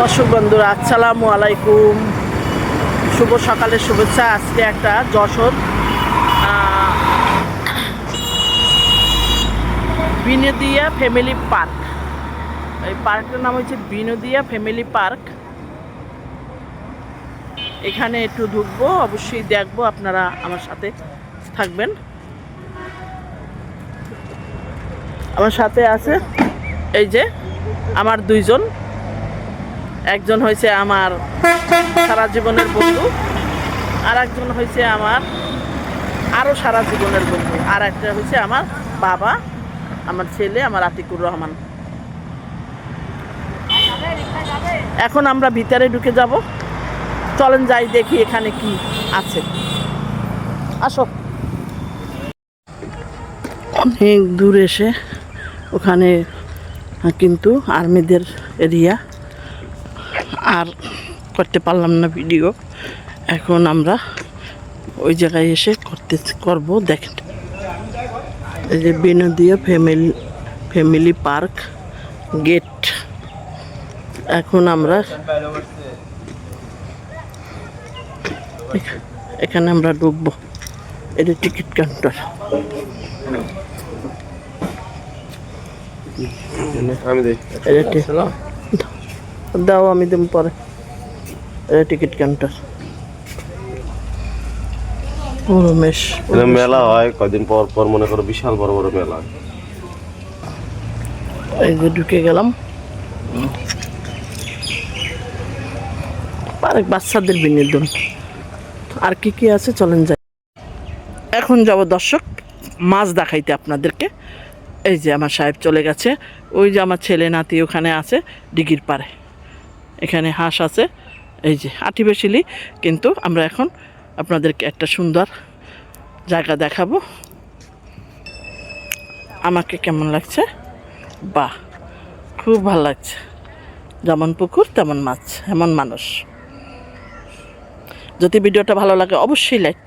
দর্শক বন্ধুরা আসসালামু আলাইকুম, শুভ সকালের শুভেচ্ছা। আজকে একটা যশোর বিনোদিয়া ফ্যামিলি পার্ক, এই পার্কটার নাম হচ্ছে বিনোদিয়া ফ্যামিলি পার্ক। এখানে একটু ঢুকবো, অবশ্যই দেখবো, আপনারা আমার সাথে থাকবেন। আমার সাথে আছে এই যে আমার দুইজন, একজন হয়েছে আমার সারা জীবনের বন্ধু, আর একজন হয়েছে আমার আরও সারা জীবনের বন্ধু, আর একটা হয়েছে আমার বাবা, আমার ছেলে, আমার আতিকুর রহমান। এখন আমরা ভিতরে ঢুকে যাব, চলেন যাই দেখি এখানে কি আছে। আসো। অনেক দূর এসে ওখানে কিন্তু আর্মিদের এরিয়া, আর করতে পারলাম না ভিডিও। এখন আমরা ওই জায়গায় এসে করব। দেখেন এই যে বিনোদিয়া ফ্যামিলি পার্ক গেট। এখন আমরা এখানে আমরা ঢুকবো। এটা টিকিট কাউন্টার। দাও, আমি দেব পরে। এটা টিকিট কাউন্টার। মেলা হয় কয়দিন পর পর, মনে করো বিশাল বড় বড় মেলা। এই যে ঢুকে গেলাম। পার্ক বাচ্চাদের বিনোদন। আর কি কি আছে চলেন যাই। এখন যাব দর্শক মাছ দেখাইতে আপনাদেরকে। এই যে আমার সাহেব চলে গেছে, ওই যে আমার ছেলে নাতি ওখানে আছে দিঘির পাড়ে। এখানে হাঁস আছে, এই যে আটিবেশিলি। কিন্তু আমরা এখন আপনাদেরকে একটা সুন্দর জায়গা দেখাবো। আমাকে কেমন লাগছে? বাহ, খুব ভালো লাগছে। যেমন পুকুর তেমন মাছ, এমন মানুষ। যদি ভিডিওটা ভালো লাগে অবশ্যই লাইক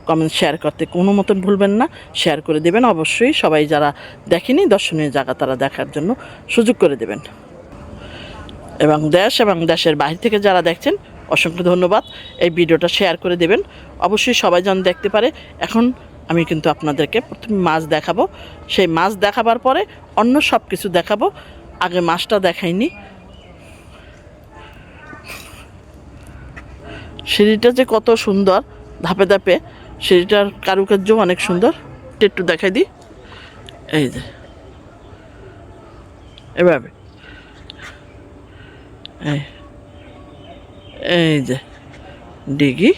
কমেন্ট শেয়ার করতে কোনো মতন ভুলবেন না। শেয়ার করে দেবেন অবশ্যই। সবাই যারা দেখেনি দর্শনীয় জায়গা তারা দেখার জন্য সুযোগ করে দেবেন। এবং দেশ এবং দেশের বাইরে থেকে যারা দেখছেন অসংখ্য ধন্যবাদ। এই ভিডিওটা শেয়ার করে দেবেন অবশ্যই, সবাই যেন দেখতে পারে। এখন আমি কিন্তু আপনাদেরকে প্রথমে মাছ দেখাবো, সেই মাছ দেখাবার পরে অন্য সব কিছু দেখাবো। আগে মাছটা দেখাইনি। সিঁড়িটা যে কত সুন্দর, ধাপে ধাপে সিঁড়িটার কারুকার্য অনেক সুন্দর। একটু দেখাই দিই। এই যে এভাবে, এই যে ডিগি।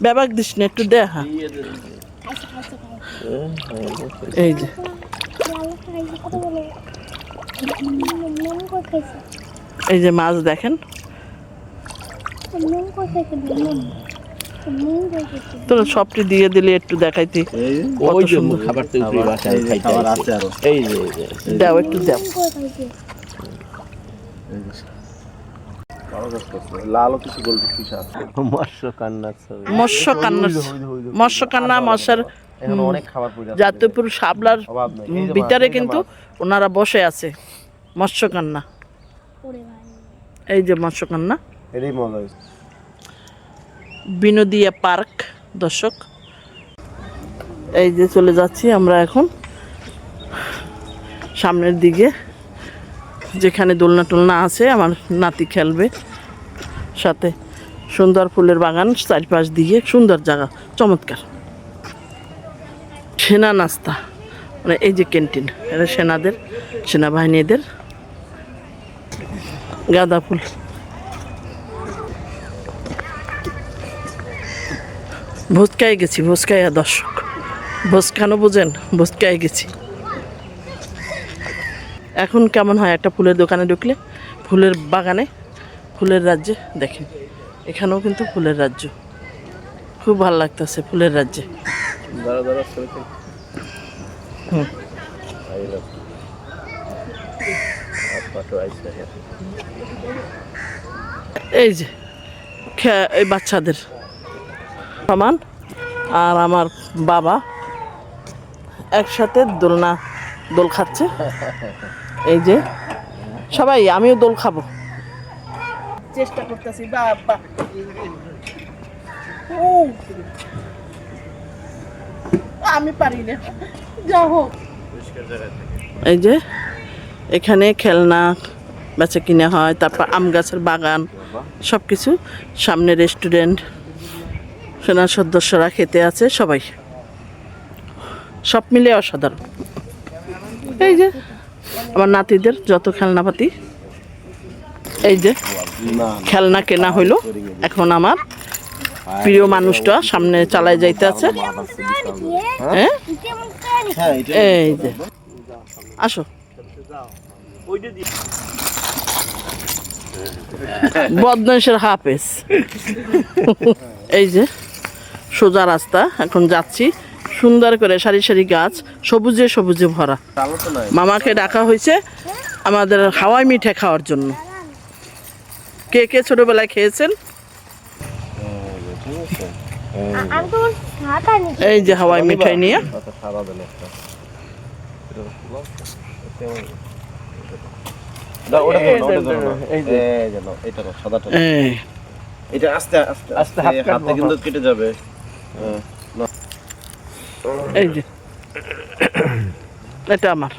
ব্যাবাক দিস না, একটু দেখা। এই যে এই যে মাছ দেখেন। তোরা সবটি দিয়ে দিলে একটু দেখাইতি। দাও একটু দাও। মৎস্যকান্না মৎস্যের জাতীয়পুর শাপলার ভিতরে কিন্তু ওনারা বসে আছে। মৎস্যকান্না, এই যে মৎস্যকান্না বিনোদিয়া পার্ক। দর্শক এই যে চলে যাচ্ছি আমরা এখন সামনের দিকে, যেখানে দোলনা টোলনা আছে, আমার নাতি খেলবে। সাথে সুন্দর ফুলের বাগান চারপাশ দিয়ে, সুন্দর জায়গা, চমৎকার। সেনা নাস্তা, মানে এই যে ক্যান্টিন, এটা সেনাদের, সেনাবাহিনীদের। গাঁদা ফুল, ভোজকায় গেছি, ভোজকাইয়া দর্শক। ভোজ কেন বোঝেন? ভোজকায় গেছি। এখন কেমন হয় একটা ফুলের দোকানে ঢুকলে, ফুলের বাগানে, ফুলের রাজ্যে। দেখেন এখানেও কিন্তু ফুলের রাজ্য, খুব ভালো লাগতেছে ফুলের রাজ্যে। এই যে এই বাচ্চাদের সমান আর আমার বাবা একসাথে দোল খাচ্ছে। এই যে সবাই, আমিও দোল খাবো, চেষ্টা করতেছি। বাবা আমি পারি না, যা হোক। এই যে এখানে খেলনা বেচা কিনা হয়, তারপর আম গাছের বাগান, সব কিছু। সামনে রেস্টুরেন্ট, সেনা সদস্যরা খেতে আছে, সবাই সব মিলে অসাধারণ। এই যে আমার নাতিদের যত খেলনাপাতি, এই যে খেলনা কেনা হইলো। এখন আমার প্রিয় মানুষটা সামনে চালায় যাইতে আছে। হ্যাঁ এই যে আসো, বদমাইশের হাফেজ। এই যে সোজা রাস্তা, এখন যাচ্ছি সুন্দর করে, সারি সারি গাছ, সবুজে সবুজে ভরা। মামাকে ডাকা হয়েছে আমাদের হাওয়াই মিঠাই খাওয়ার জন্য। কে কে ছোটবেলায় খেয়েছেন? এই যে হাওয়াই মিঠাই নিয়ে এটা আস্তে আস্তে আস্তে হাতে কিন্তু কেটে যাবে। এই যে এটা আমার।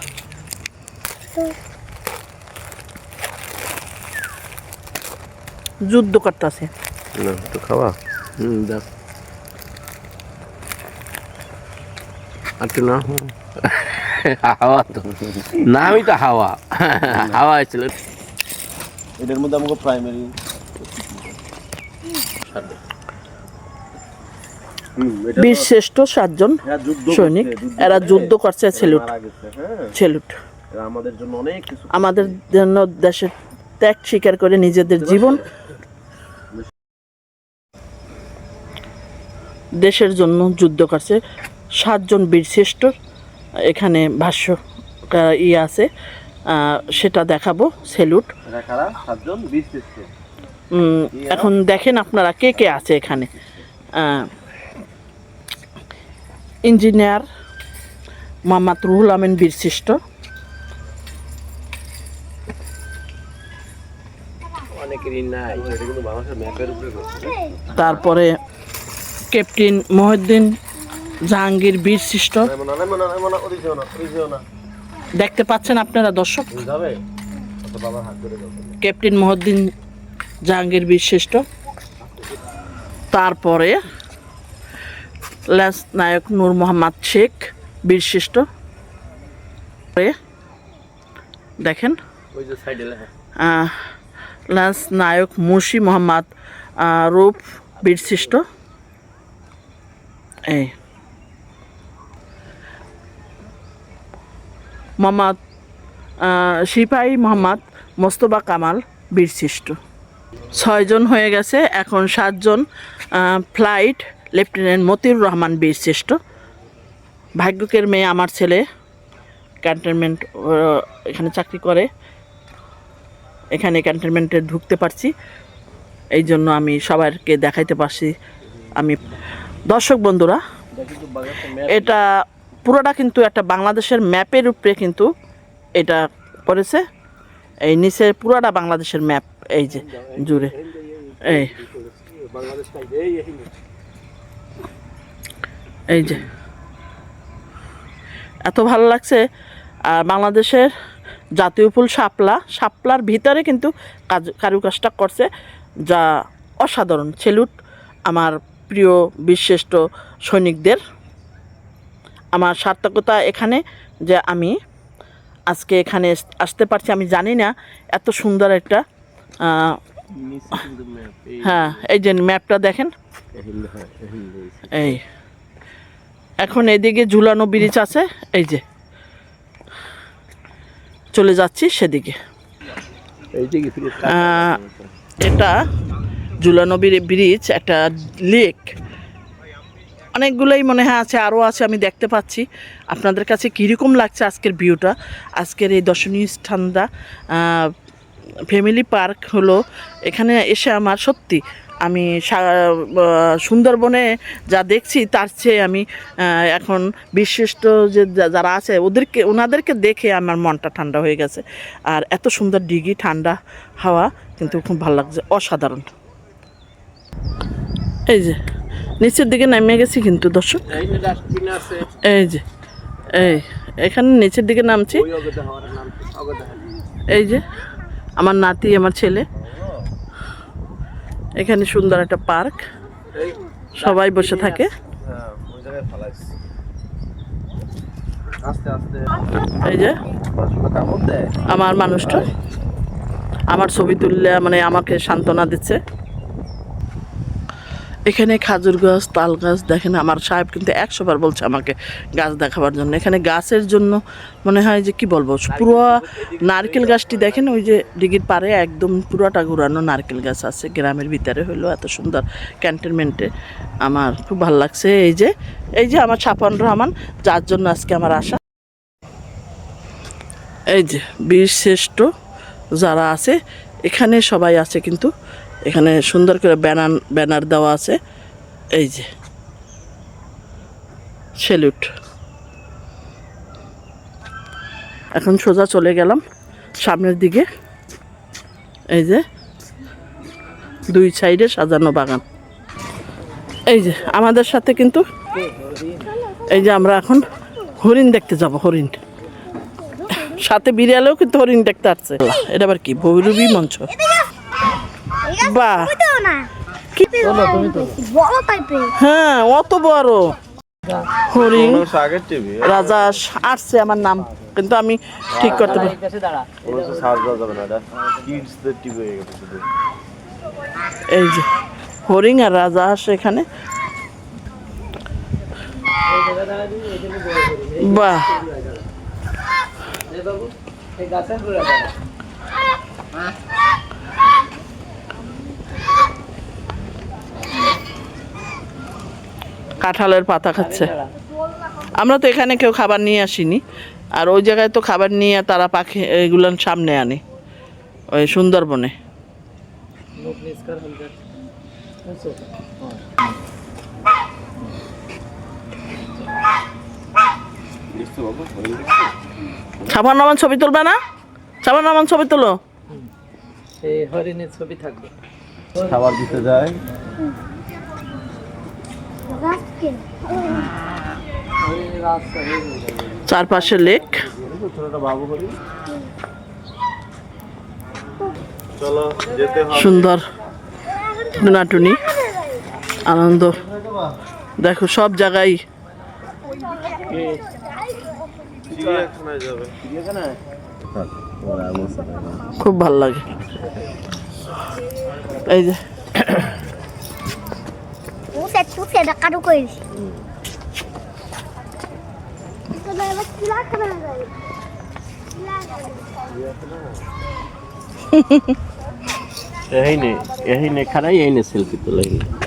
যুদ্ধ করতেছে না তো খাওয়া। দেখ একটু না হাওয়া তো নামই তো হাওয়া। হাওয়া ছিল এটার মধ্যে আমাকে প্রাইমারি বীর শ্রেষ্ঠ 7 জন সৈনিক, এরা যুদ্ধ করছে। Salute, salute. আমাদের জন্য অনেক কিছু, আমাদের জন্য দেশের ত্যাগ স্বীকার করে নিজেদের জীবন দেশের জন্য যুদ্ধ করছে। 7 জন বীর শ্রেষ্ঠ। এখানে ভাষ্য আছে, সেটা দেখাবো। সেলুট। এখন দেখেন আপনারা কে কে আছে এখানে। ইঞ্জিনিয়ার মোহাম্মদ রুহুল আমিন বীরশ্রেষ্ঠ, তারপরে ক্যাপ্টেন মহিউদ্দিন জাহাঙ্গীর বীরশ্রেষ্ঠ। দেখতে পাচ্ছেন আপনারা দর্শক, ক্যাপ্টেন মহিউদ্দিন জাহাঙ্গীর বীরশ্রেষ্ঠ। তারপরে লেন্স নায়ক নূর মোহাম্মদ শেখ বীরশ্রেষ্ঠ। দেখেন লেন্স নায়ক মুর্শি মোহাম্মদ রূপ বীরশ্রেষ্ঠ। এই মোহাম্মদ সিপাহী মোহাম্মদ মোস্তফা কামাল বীরশ্রেষ্ঠ। 6 জন হয়ে গেছে, এখন 7 জন। ফ্লাইট লেফটেন্যান্ট মতিউর রহমান বীরশ্রেষ্ঠ। ভাগ্যকের মেয়ে আমার ছেলে, ক্যান্টনমেন্ট এখানে চাকরি করে, এখানে ক্যান্টনমেন্টে ঢুকতে পারছি, এই জন্য আমি সবাইকে দেখাইতে পারছি। আমি দর্শক বন্ধুরা, এটা পুরোটা কিন্তু একটা বাংলাদেশের ম্যাপের উপরে কিন্তু এটা করেছে। এই নিচে পুরোটা বাংলাদেশের ম্যাপ, এই যে জুড়ে। এই যে এত ভালো লাগছে। আর বাংলাদেশের জাতীয় ফুল শাপলা, শাপলার ভিতরে কিন্তু কারুকাজটা করছে, যা অসাধারণ। সেলুট আমার প্রিয় বীরশ্রেষ্ঠ সৈনিকদের। আমার সার্থকতা এখানে যে আমি আজকে এখানে আসতে পারছি। আমি জানি না এত সুন্দর একটা, হ্যাঁ এই যে ম্যাপটা দেখেন। এই এখন এদিকে ঝুলানো ব্রিজ আছে, এই যে চলে যাচ্ছি সেদিকে। এটা ঝুলানো ব্রিজ, একটা লেক, অনেকগুলোই মনে হয় আছে, আরও আছে আমি দেখতে পাচ্ছি। আপনাদের কাছে কীরকম লাগছে আজকের ভিউটা, আজকের এই দর্শনীয় স্থানটা? ফ্যামিলি পার্ক হলো। এখানে এসে আমার সত্যি আমি সুন্দরবনে যা দেখছি তার চেয়ে আমি এখন বিশিষ্ট যে যারা আছে ওনাদেরকে দেখে আমার মনটা ঠান্ডা হয়ে গেছে। আর এত সুন্দর ডিঘি, ঠান্ডা হাওয়া, কিন্তু খুব ভালো লাগছে, অসাধারণ। এই যে নিচের দিকে নামিয়ে গেছি কিন্তু দর্শক, এই যে এখানে নিচের দিকে নামছি। এই যে আমার নাতি, আমার ছেলে, এখানে সুন্দর একটা পার্ক, সবাই বসে থাকে। এই যে আমার মানুষটা আমার ছবি তুললে মানে আমাকে সান্ত্বনা দিচ্ছে। এখানে খেজুর গাছ, তাল গাছ দেখেন। আমার সাহেব কিন্তু 100 বার বলছে আমাকে গাছ দেখাবার জন্য। এখানে গাছের জন্য মনে হয় যে কি বলবো, পুরো নারকেল গাছটি দেখেন, ওই যে দিঘির পাড়ে একদম পুরোটা ঘুরানো নারকেল গাছ আছে। গ্রামের ভিতরে হলো এত সুন্দর ক্যান্টনমেন্টে, আমার খুব ভালো লাগছে। এই যে আমার ছাপান রহমান, যার জন্য আজকে আমার আশা। এই যে বীর শ্রেষ্ঠ যারা আছে এখানে সবাই আছে, কিন্তু এখানে সুন্দর করে ব্যানার দেওয়া আছে। এই যে স্যালুট। এখন সোজা চলে গেলাম সামনের দিকে। এই যে 2 সাইডে সাজানো বাগান। এই যে আমাদের সাথে কিন্তু এই যে আমরা এখন হরিণ দেখতে যাব। হরিণ সাথে বিড়ালেও কিন্তু হরিণ দেখতে আসছে। এটা আবার কি ভৈরবী মঞ্চ? বাহ, হ্যাঁ অত বড় হরিণ। রাজা আসছে আমার নাম, কিন্তু আমি ঠিক করতে পারি। এই যে হরিণ আর রাজা আসে এখানে। বাহ, কাঁঠালের পাতা খাচ্ছে। আমরা তো এখানে কেউ খাবার নিয়ে আসিনি, আর ওই জায়গায় তো খাবার নিয়ে তারা পাখি এগুলোর সামনে আনে, ওই সুন্দরবনে। ছাপান নামান ছবি তুলবে না? ছাপান নামান ছবি তুলো। হরিণের ছবি থাকবে। খাবার দিতে যায়। চারপাশে লেক, সুন্দর টুনাটুনি, আনন্দ। দেখো সব জায়গায় খুব ভালো লাগে। এই যে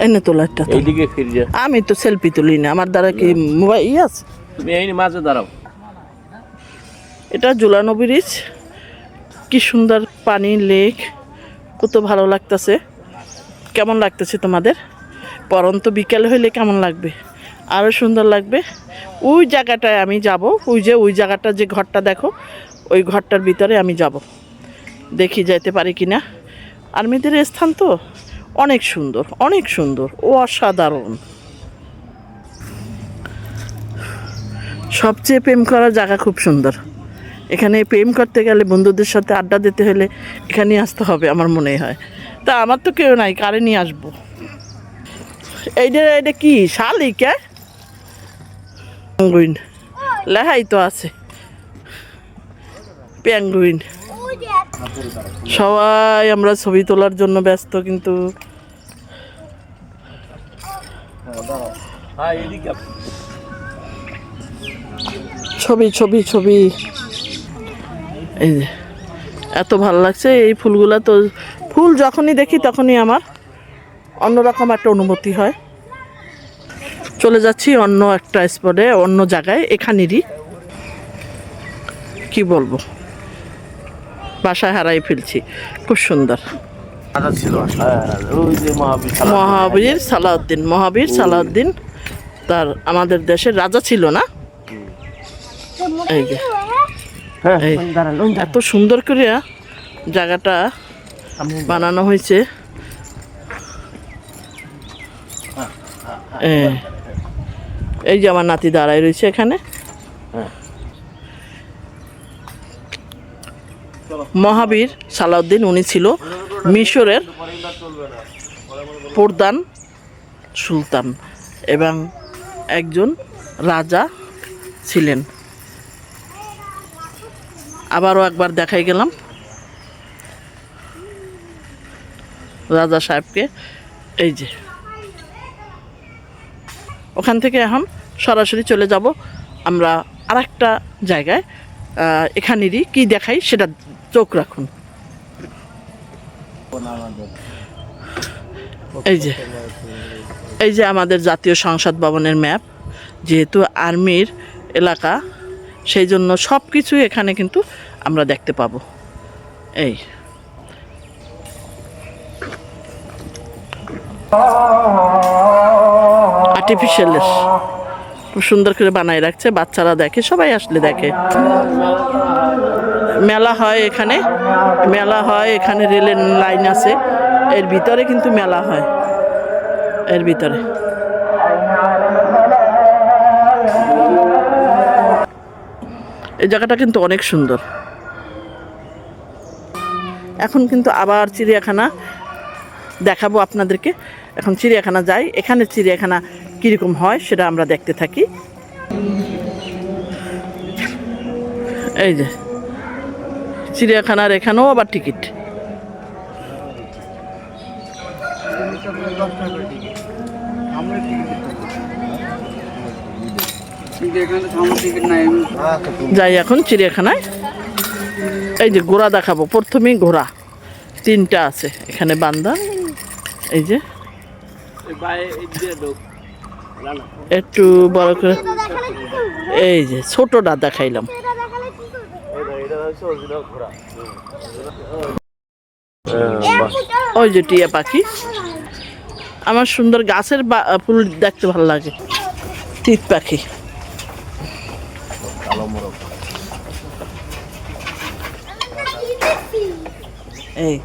এনে তোলা একটা, আমি তো সেলফি তুলি না, আমার দ্বারা কি মোবাইল আছে? তুমি এই মাঝে দাঁড়াও। এটা ঝুলানো ব্রিজ, কি সুন্দর পানি, লেক, কত ভালো লাগতেছে। কেমন লাগতেছে তোমাদের? পরন্ত বিকেল হইলে কেমন লাগবে? আরও সুন্দর লাগবে। ওই জায়গাটায় আমি যাব, ওই জায়গাটা যে ঘরটা দেখো, ওই ঘরটার ভিতরে আমি যাব, দেখি যাইতে পারি কিনা। আর্মিদের স্থান তো অনেক সুন্দর, অনেক সুন্দর, ও অসাধারণ। সবচেয়ে প্রেম করার জায়গা খুব সুন্দর। এখানে প্রেম করতে গেলে, বন্ধুদের সাথে আড্ডা দিতে হলে এখানে আসতে হবে আমার মনে হয়। তা আমার তো কেউ নাই, কারে নিয়ে আসবো? এইটা কি শালিক? পেঙ্গুইন লেহাই তো আছে, পেঙ্গুইন। সবাই আমরা ছবি তোলার জন্য ব্যস্ত, কিন্তু ছবি ছবি ছবি। এই যে এত ভালো লাগছে এই ফুলগুলা। তো ফুল যখনই দেখি তখনই আমার অন্যরকম একটা অনুভূতি হয়। চলে যাচ্ছি অন্য একটা স্পটে, অন্য জায়গায়। এখানেরই কি বলবো, বাসায় হারাই ফেলছি। খুব সুন্দর। রাজা ছিল হ্যাঁ ওই যে মহাবীর মহাবীর সালাউদ্দিন তার আমাদের দেশের রাজা ছিল না। এই যে হ্যাঁ এই এত সুন্দর করে জায়গাটা বানানো হয়েছে। এই যে আমার নাতি দাঁড়ায় রয়েছে এখানে। মহাবীর সালাউদ্দিন উনি ছিল মিশরের প্রধান সুলতান এবং একজন রাজা ছিলেন। আবারও একবার দেখাই গেলাম রাজা সাহেবকে। এই যে ওখান থেকে এখন সরাসরি চলে যাব আমরা আরেকটা জায়গায়। এখানেরই কি দেখাই সেটা চোখ রাখুন। এই যে আমাদের জাতীয় সংসদ ভবনের ম্যাপ। যেহেতু আর্মির এলাকা সেই জন্য সব কিছু এখানে কিন্তু আমরা দেখতে পাবো। এই আর্টিফিশিয়াল খুব সুন্দর করে বানায় রাখছে, বাচ্চারা দেখে, সবাই আসলে দেখে। মেলা হয় এখানে, মেলা হয় এখানে, রেলের লাইন আছে এর ভিতরে কিন্তু মেলা হয় এর ভিতরে। এই জায়গাটা কিন্তু অনেক সুন্দর। এখন কিন্তু আবার চিড়িয়াখানা দেখাবো আপনাদেরকে। এখন চিড়িয়াখানা যাই, এখানে চিড়িয়াখানা কীরকম হয় সেটা আমরা দেখতে থাকি। এই যে চিড়িয়াখানার এখানেও আবার টিকিট। যাই এখন চিড়িয়াখানায়। এই যে ঘোড়া দেখাবো, প্রথমেই ঘোড়া 3টা আছে এখানে বান্ধা। এই যে একটু বড় করে, এই যে ছোটটা দেখাইলাম। ওই যে টিয়া পাখি, আমার সুন্দর গাছের ফুল দেখতে ভালো লাগে। তিত পাখি, এই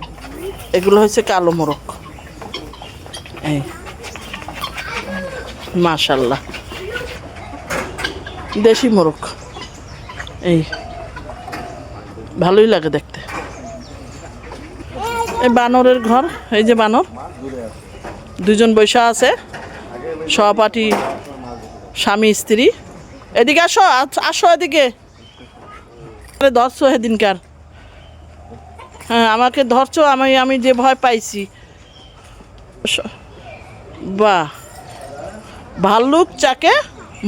এগুলো হচ্ছে কালো মোরগ। এই মাশাল্লাহ দেশি মোরগ। এই ভালোই লাগে দেখতে। এই বানরের ঘর, এই যে বানর 2জন বৈশা আছে, সহপাঠী স্বামী স্ত্রী। এদিকে আসো, আসো এদিকে। ধরছো সেদিনকার, হ্যাঁ আমাকে ধরছো, আমি যে ভয় পাইছি। বাহ, ভাল্লুক চাকে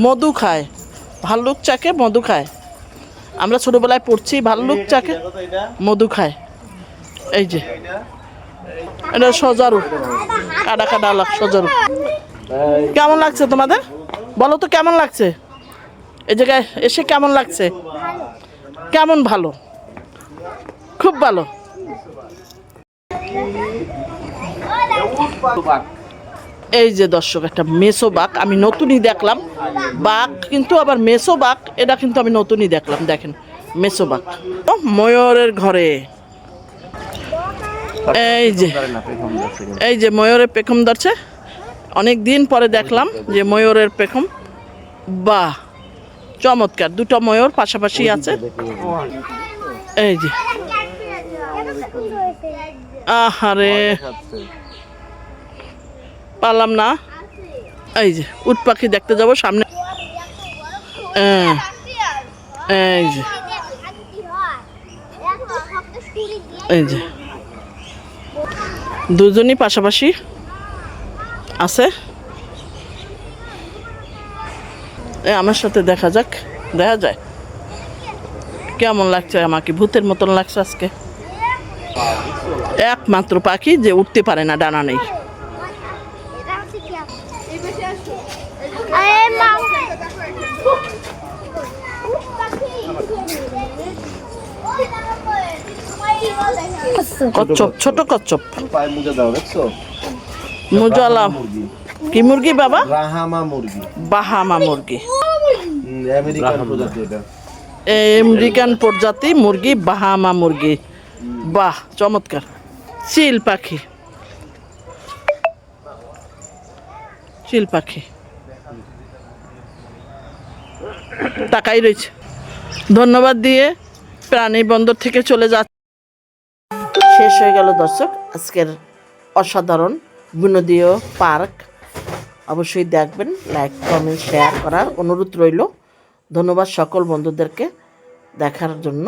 মধু খায়, ভাল্লুক চাকে মধু খায়। আমরা ছোটবেলায় পড়ছি ভাল্লুক চাকে মধু খায়। এই যে এটা সজারু, কাটা কাটা সজারু। কেমন লাগছে তোমাদের বলো তো, কেমন লাগছে এই জায়গায় এসে? কেমন লাগছে? কেমন? ভালো, খুব ভালো। এই যে দর্শক, একটা মেসো বাঘ আমি নতুনই দেখলাম। বাঘ কিন্তু আবার মেসো বাঘ, এটা কিন্তু আমি নতুনই দেখলাম। দেখেন মেসো বাঘ। ময়ূরের ঘরে, এই যে ময়ূরের পেখম ধরছে। অনেক দিন পরে দেখলাম যে ময়ূরের পেখম। বাহ, চমৎকার, 2টা ময়ূর পাশাপাশি আছে। এই যে আহারে পারলাম না। এই যে উট পাখি দেখতে যাব সামনে। এই যে এই যে 2জনই পাশাপাশি আছে। আমার সাথে দেখা যাক, দেখা যায় কেমন লাগছে। আমাকে ভূতের মতন লাগছে আজকে। একমাত্র পাখি যে উঠতে পারে না, ডানা নেই। কচ্ছপ, ছোট কচ্ছপ। পায়ে মুজা দাও, দেখছো? মুজালা মুরগি, কি মুরগি বাবা? ব্রাহ্মা মুরগি, বাহামা মুরগি, আমেরিকান প্রজাতি এটা। আমেরিকান প্রজাতি মুরগি, বাহামা মুরগি। বাহ, চমৎকার। চিল পাখি, চিল পাখি তাকাই রয়েছে। ধন্যবাদ দিয়ে প্রাণী বন্দর থেকে চলে যাচ্ছে। শেষ হয়ে গেল দর্শক আজকের অসাধারণ বিনোদীয় পার্ক। অবশ্যই দেখবেন, লাইক কমেন্ট শেয়ার করার অনুরোধ রইল। ধন্যবাদ সকল বন্ধুদেরকে দেখার জন্য।